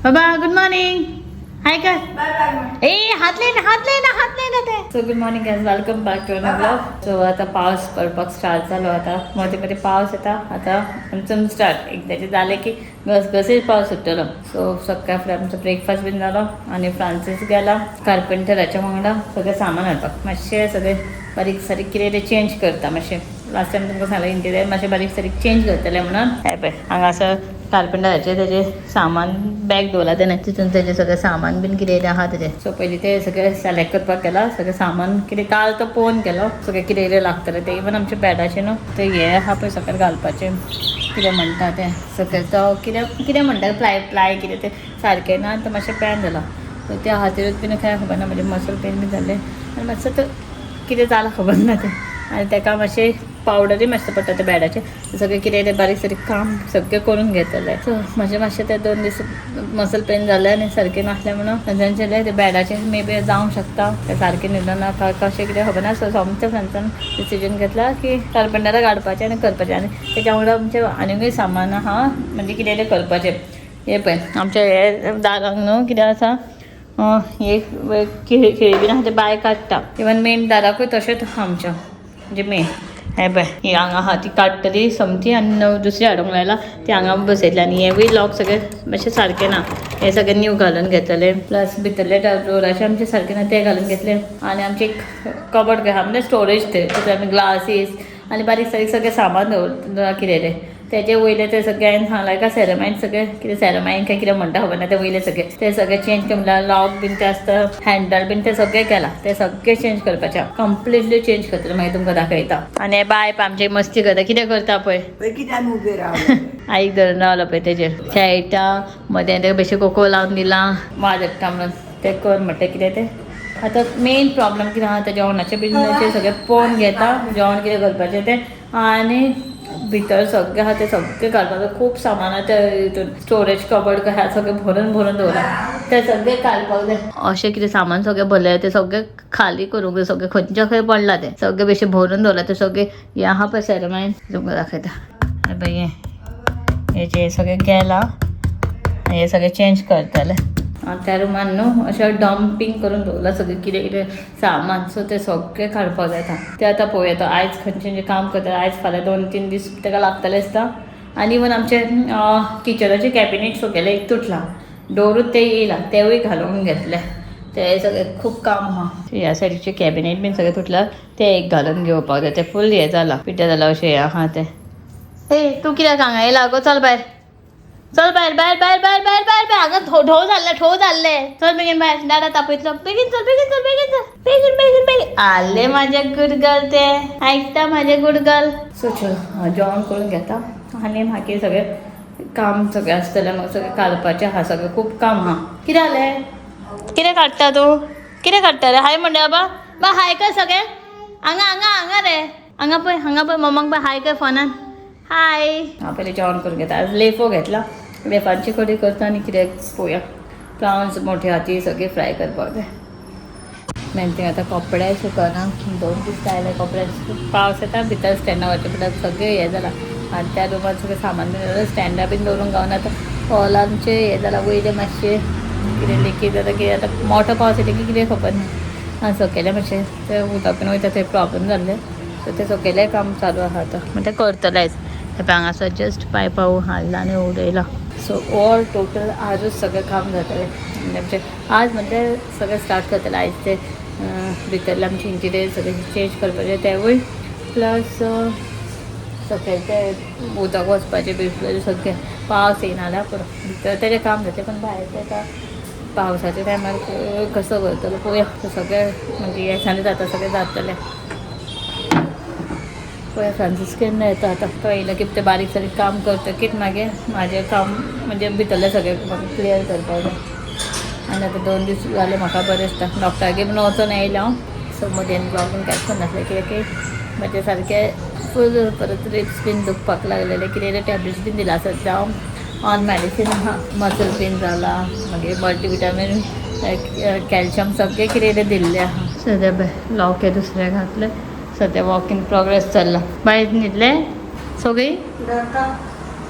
बाबा good morning. हाय कर ए हात लेना ते. So good morning guys, welcome back to another blog. So आता पाऊस पडपाक स्टार्ट झालो. आता मध्ये पाऊस येता. आता आमचं स्टार्ट एकदाचे झाले की घसघशीत पाऊस सुटलो. सो सकाळ फुडें आमचो ब्रेकफास्ट बीन जालो आणि फ्रांसीस गेला कार्पेंटराच्या वांगडा सगळें सामान हाडपाक. मातशें सगळें बारीक सारीक कितें तें चेंज करता. मातशें लास्ट टायम तुमकां सांगलें इंटिरियर मातशें बारीक सारीक चेंज करतलें म्हणून. हें पळय हांगासर कार्पेंटराचें तेजें सामान बॅग दवरला तेणें तितून तेजें सगळें सामान बीन कितें आहा तेजें. सो पयलीं तें सगळें सिलेक्ट करपाक गेला. सगळें सामान कितें काल तो पळोवन गेलो सगळें कितें लागतलें तें. इवन आमच्या बॅडाचें न्हू तें हें आहा पळय सकयल घालपाचें कितें म्हणटा तें सकयल तो कितें म्हणटा प्लाय कितें तें सारकें ना. तो मातशें पॅन जाला. सो त्या खातीरूच बीन कांय खबर ना. म्हणजे मसल पेन बी जाल्लें आनी मातसो तो कितें जालां खबर ना तें. आनी ताका मातशें पावडरूय मातशें पडटा त्या बॅडाचें. सगळें कितें तें बारीक सारीक काम सगळें करून घेतलें. सो मातशें ते 2 दीस मसल पेन जालें आनी सारकें नासलें म्हणून तांच्यांचें तें बॅडाचें मे बी जावंक शकता. तें सारकें न्हिदो ना कशें कितें खबर ना. सो आमच्या फ्रेंड्सान डिसिजन घेतला की कार्पेंटराक हाडपाचें आनी करपाचें. आनी तेच्या वांगडा आमचें आनीकूय सामान आहा म्हणजे कितें तें करपाचें. हें पळय आमच्या हे दाराक न्हू कितें आसा हे खिळी बीन आहा ते बाय काडटा. इवन मेन दाराकूय तशेंच आहा आमच्या म्हणजे मेन. हें पळय ही हांगा आहा ती काडटली समती आनी दुसरी हाडूंक लायला ती हांगा बसयतली. आनी हेवूय लॉक सगळें मातशें सारकें ना. हें सगळें न्यू घालून घेतलें. प्लस भितरले डोराचें आमचें सारकें ना तें घालून घेतलें. आनी आमचें एक कबड आहा म्हणजे स्टोरेज थंय तितून आमी ग्लासीस आनी बारीक सारीक सगळें सामान दवरता कितें तें. तेजे वयले ते सगळें हांवें सांगलां का सेरामायन सगळें कितें सेरामायन काय कितें म्हणटा खबर ना ते वयले सगळें ते सगळें चेंज केलें. लॉक बीन ते आसता हँडल बीन ते सगळें केलां. ते सगळें चेंज करपाचें कंप्लिटली चेंज करतलें. मागीर तुमकां दाखयता. आनी हे बायप आमची मस्ती करता कितें करता पळय आईक धरून रावलो पळय तेजेर खेळटा. मदें तेका बेश्टें कोको लावन दिलां वाजडटा म्हणून तें कर म्हणटा कितें तें. आतां मेन प्रॉब्लम कितें आहा तें जेवणाचें बीन सगळें पळोवन घेता जेवण कितें करपाचें तें. आनी भितर सगळें आहा तें सगळें घालपाचें. खूब सामान आहा तें हितून स्टोरेज कबड आहा सगळें भरून दवरला. तें सगळें घालपाक जाय. अशें कितें सामान सगळें भरलें तें सगळें खाली करूंक जाय. सगळें खंयच्या खंय पडलां तें सगळें बेश्टें भरून दवरलां. तें सगळें हें आहा पळय सेरामायन तुमकां दाखयता. हें पळय हें सगळें गेलां. हें सगळें चेंज करतलें. त्या रुमान न्हू अशें डंपींग करून दवरलां सगळें कितें कितें सामान. सो तें सगळें काडपाक जाय. तें आतां पळोवया आयज खंयचें काम करता आयज फाल्यां 2-3 दीस ताका लागतलें आसता. आनी इवन आमचें किचनाचें कॅबिनेट सगळें एक तुटलां. डोरूच तें येयलां तेवूय घालून घेतलें. तें सगळें खूब काम आहा. ह्या सायडीचें कॅबिनेट बीन सगळें तुटलां तें एक घालून घेवपाक जाय. तें फूल हें जालां पिड्ड्यार जालां अशें हें आहा तें. ए तूं कित्याक हांगा येयला गो चल भायर चल भायर भायर भायर भायर भायर भायर भायर हांगा ठोव जाल्ले चल बेगीन भायर दादा तापयतलो बेगीन चल बेगीन चल बेगीन चल बेगीन बेगीन बेगीन आले म्हाजे गुड गर्ल ते आयकता म्हाजे गुड गर्ल. सो चल जेवण करून घेता आनी मागीर सगळें काम सगळें आसतलें. म्हाका सगळें काडपाचें आहा सगळें खूब काम आहा. कितें जालें कितें काडटा तूं कितें काडटा रे. हाय म्हणटा बाबा हाय कर सगळें हांगा हांगा हांगा रे हांगा पळय मम्माक पळय हाय कर फोनान हाय. हांव पयलीं जेवण करून घेता. आज लेफो घेतला. लेफांची कडी करता आनी कितें पळोवया. प्रावन्स मोठे हाती सगळें फ्राय करपाक जाय. मेन थींग आतां कपडे सुकना 2 दीस जाले कपडे. पावस येता भितर स्टँडा वचच्या पडटा सगळें हें जालां. आनी त्या रुमांत सगळें सामान बीन स्टँडा बीन दवरूंक गावना. आतां हॉलांचें हें जालां वयलें मातशें कितें लिकेज जाता कितें आतां मोठो पावस येता की कितें खबर ना. आनी सकयलें मातशें तें उदक बीन वयता थंय प्रॉब्लम जाल्लें. सो तें सकयलें काम चालू आहा आतां म्हणजे करतलेंच. हे हांगासर जस्ट पायपा हाडला आनी उडयला. सो ऑल टोटल आजूच सगळें काम जातलें. म्हणजे आज म्हणजे सगळें स्टार्ट करतलें. आयज तें भितरलें आमचें इंटिरियर सगळें चेंज करपाचें तेवूय प्लस सकयल तें उदक वचपाचें बिचपाचें सगळें. पावस येयना जाल्यार पुरो भितर तेजें काम जातलें. पूण भायर तेका पावसाच्या टायमार कसो करतलो पळोवया. सगळें म्हणजे येसांनी जाता सगळें जातलें. पळय फ्रांसीस केन्ना येता आतां. तो येयलो की तें बारीक सारीक काम करतकीच मागीर म्हाजें काम म्हणजे भितरलें सगळें म्हाका क्लियर करपाक जाय. आनी आतां 2 दीस जाले म्हाका बरें दिसता. डॉक्टरागेर बीन वचून येयलें हांव. सो मदें ब्लॉग बीन कांयच करनासलें कित्याक की म्हजें सारकें फूल परत रिब्स बीन दुखपाक लागलेलें. कितें टॅबलेट्स बीन दिला सद्या हांव ऑन मॅडिसीन आहा. मसल पेन जाला मागीर मल्टीविटामीन कॅल्शियम सगळें कितें दिल्लें आहा. सद्या पळय लॉक हे दुसरें घातलें. सद्या वॉक इन प्रोग्रेस चल्ला. भायर न्हिदले सगळीं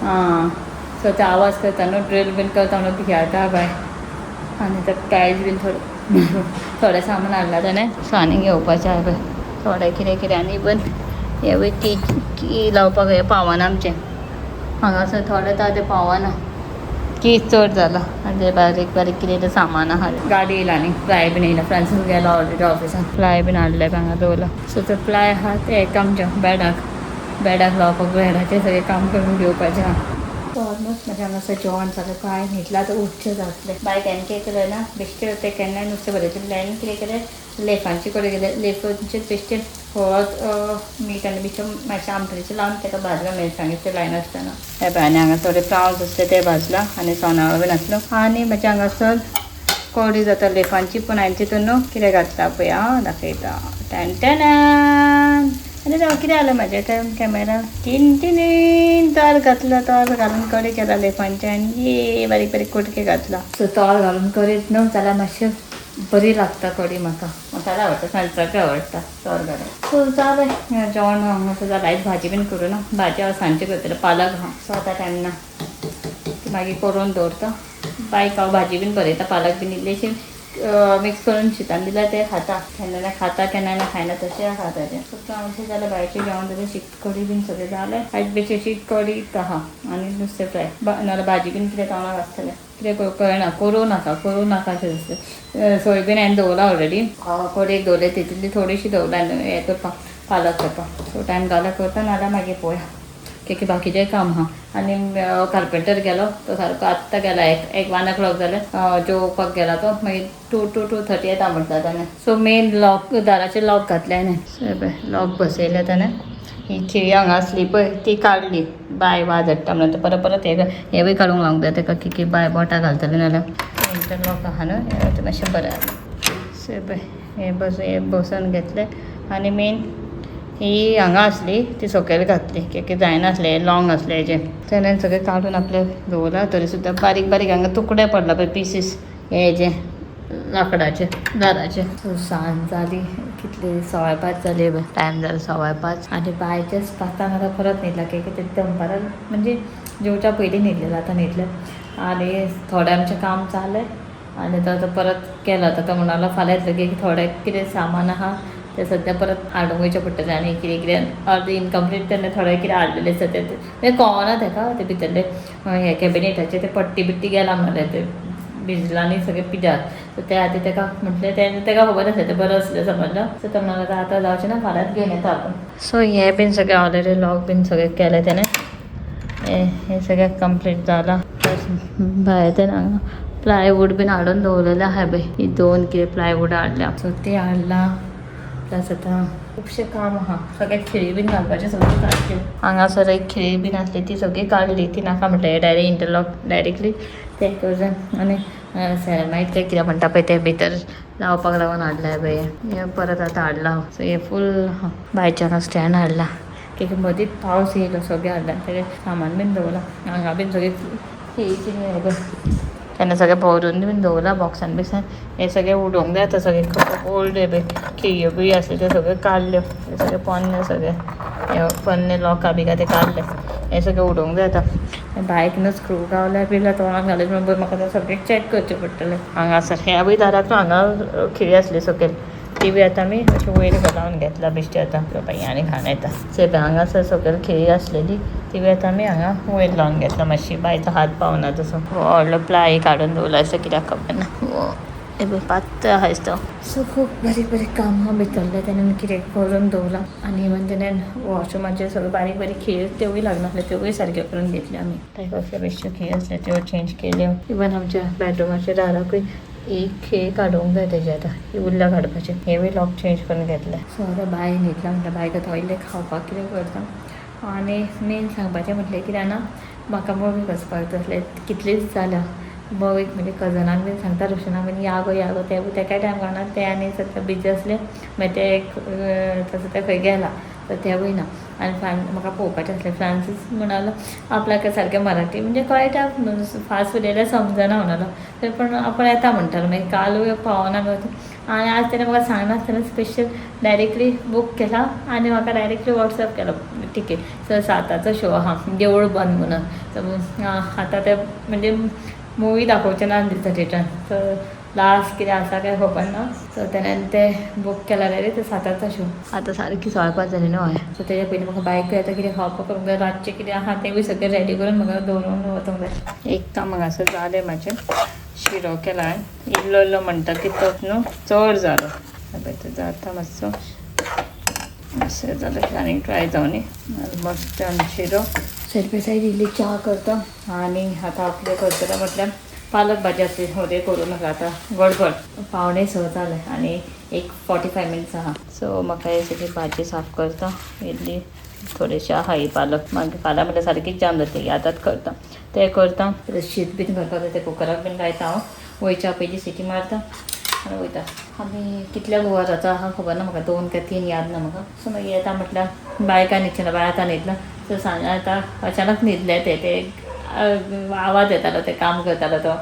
हां सो ते आवाज करताना ड्रिल बीन करताना भियाता बाय आनी ते टायल्स बीन थोडें सामान हाडला ताणें. सो आनी घेवपाचें आहा पळय थोडें कितें कितें आनी इवन हेवूय की लावपाक हे पावना आमचें हांगासर थोडें आतां तें पावना की चड जाला आनी ते बारीक बारीक कितें तें सामान आहा. गाडी येयला न्ही फ्लाय बीन येयला. फ्रांसीस गेला ऑलरेडी ऑफिसान. फ्लाय बीन हाडले हांगा दवरला. सो ते फ्लाय आहा ते एक आमचें बेडाक लावपाक बेडाचें सगळें काम करून घेवपाचें आहा. ऑलमोस्ट म्हणजे हांगासर जेवण जालें काय न्हिदला आतां उठचें जातलें. बायक कितें केलें ना बेश्टें तें केन्नाय नुस्तें बरयतलें आनी कितें केलें लेफांची कडेन गेलें. लेफांचेर बेश्टें हळद मीठ आनी बेश्टें मातशें आमटणीचें लावन ताका भाजला मिरसांगेचें लायन आसतना. हे पळय आनी हांगा थोडे प्रावन्स आसले ते भाजला आनी सोनावळो बीन आसलो. आनी मातशें हांगासर कडी जाता लेफांची पूण हांवें तितून न्हू कितें घातला पळय हांव दाखयता. टॅन आनी तेव्हा कितें जालें म्हाजें कॅमेरा टीन तोर घातलो. तोर घालून कडी केला लेफांचे आनी बारीक बारीक कुडके घातला. सो तोर घालून करीत न्हू जाल्यार मातशें बरी लागता कडी. म्हाका आवडटा सांजचाकूय आवडटा तोर घालून. सो जालें जेवण हांगासर जालें. आयज भाजी बीन करूं ना. भाजी हांव सांजची करतलें पालक आहा. सो आतां टायम ना मागीर करून दवरता. बायक हांव भाजी बीन बरयता पालक बीन इल्लीशी मिक्स करून शितान दिल्यार ते खाता. केन्ना खाता केन्ना खायना तशें खाता तें. फक्त आमचें जाल्यार भायरचें जेवण जालें. शीत कडी बीन सगळें जालें. आयज बेश्टें शीत कडी आहा आनी नुस्तें फ्राय नाल्यार भाजी बीन कितें तोंडाक घातलें. कितें कळना करूं नाका अशें दिसलें. सोयाबीन हांवें दवरला ऑलरेडी. कडेक दवरलें तितूंतली थोडीशी दवरला हें करपाक पालक करपाक. सो टायम जाल्यार करता नाल्यार मागीर पळोवया की बाकीचेंय काम आहा. आनी कार्पेंटर गेलो तो सारको आत्तां गेला. एक 1 o'clock जालें जेवपाक गेला तो. मागीर 2:30 येता म्हटला ताणें. सो मेन लॉक दाराचें लॉक घातलें हांवें. लॉक बसयलें ताणें. ही खिळी हांगा आसली पळय ती काडली. बाय वाजडटा म्हणून परत परत हेवूय काडूंक लावंक जाय ताका की बाय बोटां घालतलें नाल्यार इंटरलॉक आहा न्हू तें मातशें बरें जालें. सो पळय हे बसोवन घेतलें. आनी मेन ही हांगा आसली ती सकयल घातली कित्याक जायनासलें लॉंग आसलें हेजें. तेणें सगळें काडून आपलें दवरला. तरी सुद्दां बारीक बारीक हांगा तुकडे पडला पळय पीसीस हेजे लाकडाचे दाराचे. सो सांज जाली कितली 5:15 जाली. टायम जालो 5:15 आनी बायचेच पांचांक आतां परत न्हिदला कित्याक ते दनपारां म्हणजे जेवच्या पयलीं न्हिदलें आतां न्हिदलें. आनी थोडें आमचें काम जालें आनी तो आतां परत केलो. तो म्हणलो फाल्यां येतलो की थोडें कितें सामान आहा ते सद्या परत हाडूंक वयचें पडटलें. आनी कितें कितें अर्दें इनकम्प्लीट तेन्ना थोडें कितें हाडलेलें आसा तें कळना ताका. ते भितरले हे कॅबिनेटाचे ते पट्टी बिट्टी गेला म्हणलें ते भिजला आनी सगळें पिड्यार. सो त्या खातीर ताका म्हटलें ताका खबर आसलें तें बरें आसलें समजलो. सो तो म्हणलो आतां जावचें ना फाल्यांच घेवन येता आपूण. सो हें बीन सगळें ऑलरेडी लॉक बीन सगळें केलें तेणें. हें सगळें कंप्लीट जालां. भायर तें हांगा प्लायवूड बीन हाडून दवरलेलें आहा पळय. ही 2 कितें प्लायवूड हाडल्या. सो ती हाडला. प्लस आतां खुबशें काम आहा. सगळें खिळी बीन घालपाचें सगळें काडल्यो. हांगासर एक खिळी बीन आसली ती सगळी काडली. ती नाका म्हटलें डायरेक्ट इंटरलॉक डायरेक्टली तें करून. आनी सेरामायट तें कितें म्हणटा पळय तें भितर लावपाक लागून हाडलां पळय हें परत आतां हाडलां. सो हें फूल भायच्यान स्टँड हाडला कित्याक मदींच पावस येयलो. सगळें हाडलां तें सामान बीन दवरलां. हांगा बीन सगळें खिळीची हें पळय तेन्ना सगळें भरून बीन दवरलां बॉक्सान बिक्सान. हें सगळें उडोवंक जाय आतां. सगळें ओल्ड हे पळय खिळयो बी आसल्यो त्यो सगळ्यो काडल्यो. हे सगळें पोन्ने सगळें हे पोन्ने लॉका बिका ते काडले. हें सगळें उडोवंक जाय आतां. बायक न्हू स्क्रू गावल्यार बिल्या तोंडाक घालून म्हणून म्हाका तें सगळें चॅक करचें पडटलें. हांगासर ह्यावूय दाराक हांगा खिळी आसली सकयल ती बी आतां आमी अशी वयर लावन घेतला बेश्टी आतां बाबा आनी घाण येता. सो हांगासर सकयल खिळी आसलेली ती बी आतां आमी हांगा वयर लावन घेतला. मातशी बायचो हात पावना तसो. व्हडलो प्लाय काडून दवरला असो कित्याक खबर ना. हे पळय पातळ आहा तो. सो खूब बारीक बारीक कामां भितरलें तेणें कितें करून दवरलां. आनी इवन तेणें वॉशरूमाचेर सगळ्यो बारीक बारीक खिळी त्योवूय लागनासल्यो त्योवूय सारक्यो करून घेतल्यो आमी. कसल्यो बेश्ट्यो खिळी आसल्यो त्यो चेंज केल्यो. इवन आमच्या बेडरूमाच्या दाराकूय एक खिळी काडूंक जाय तेजी आतां ही उरल्या काडपाचें. हेवूय लॉक चेंज करून घेतलें. सो आतां बाय न्हिदला म्हणटा बायक आतां वयलें खावपाक कितें करता. आनी मेन सांगपाचें म्हटलें कितें जाणा म्हाका मुवीक वचपाक जाय आसलें. कितलींच जाल्यां मुवीक म्हणजे कजनाक बीन सांगता रोशनाक बीन या गो तेकाय टायम गावना. ते आनी सद्या बिजी आसले. मागीर ते एक तसो ते खंय गेला तर तेवूय ना. आनी म्हाका पळोवपाचें आसलें. फ्रांसीस म्हणालो आपल्याक सारकें मराठी म्हणजे कळटा फास्ट उलयल्यार समजना म्हणालो. तर पण आपण येता म्हणटालो. मागीर कालूय पावना आणि आज त्याने म्हाका सांगनासतना स्पेशल डायरेक्टली बूक केला आणि म्हाका डायरेक्टली व्हॉट्सअप केलो तिकेट. सो 7:00 शो आहा देवूळ बंद म्हणून. सो आतां ते म्हणजे मुवी दाखोवचे ना दिसता थिएटरान. सो लास्ट कितें आसा काय खबर ना. सो तेणेन ते बूक केला डायरेक्ट 7:00 शो. आतां सारकी 12:15 जाली न्हू हय. सो तेज्या पयलीं म्हाका बायक येता कितें खावपाक करूंक जाय. रातचें कितें आहा तें बी सगळें रेडी करून म्हाका दवरून वचूंक जाय. एक काम हांगासर जालें म्हाजें. शिरो केला हांवें. इल्लो इल्लो म्हणटा की तोच न्हू चड जालो. तो जाता मातसो अशें जालें आनीक ट्राय जावनी. मस्त शिरो सेल्फी सायड इल्ली च्या करता आनी आतां आपलें करतलें म्हटल्यार पालक भाजी आसली उदय करूं नाका आतां गडबड. 5:45 जाले आनी एक 45 मिनिट्स आहा. सो म्हाका ही सगळी भाजी साफ करता. इल्ली थोडेशें आहा ही पालक मागीर फाल्यां म्हटल्यार सारकीच जाम जातली. आतांच करता तें करता. शीत बीन करता तें कुकराक बीन लायता हांव. वयच्या पयलीं सिटी मारता आनी वयता. आमी कितल्या वराचो आहा खबर ना म्हाका 2 काय 3 याद ना म्हाका. सो मागीर येता म्हटल्यार बायकां न्हिदचें बाय आतां न्हिदला. सो सांजे आतां अचानक न्हिदले ते आवाज येतालो ते काम करतालो तो.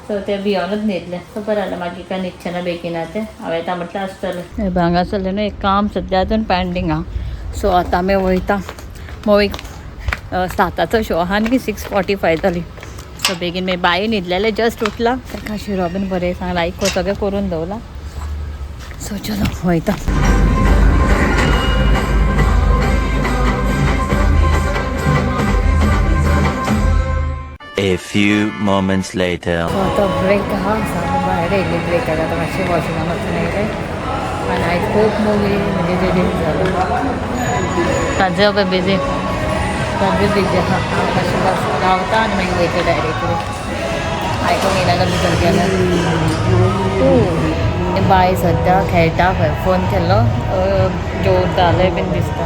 सो ते भियोनूच न्हिदले. सो बरें जालें मागीर काय न्हिदचें ना बेगीन ते हांव येता म्हटल्यार आसतलें. हांगासरलें न्हू एक काम सद्या अजून पेंडींग आहा. सो आतां आमी वयता. मुवीक 7:00 शो आहा आनी 6:45 जाली. सो बेगीन मागीर बाई न्हिदलेले जस्ट उठला. ताका शिरो बीन बरें सांगला आयको सगळें करून दवरला. सो चलो वयता. A few moments later. आतां ब्रेक आहा. भायर येयल्ली ब्रेक आतां मातशें वॉशरूमान वचून येयलें आनी आयज खूब मुवी म्हणजे रिलीज जालो. ताजे पळय बिजी ताजे बिजी आहा. हांव मातशें बस रावता आनी मागीर वयता डायरेक्टली. आयकूंक येयना जाल्यार भितर गेलें. बाय सद्या खेळटा खंय फोन केल्लो जेवताले बीन दिसता.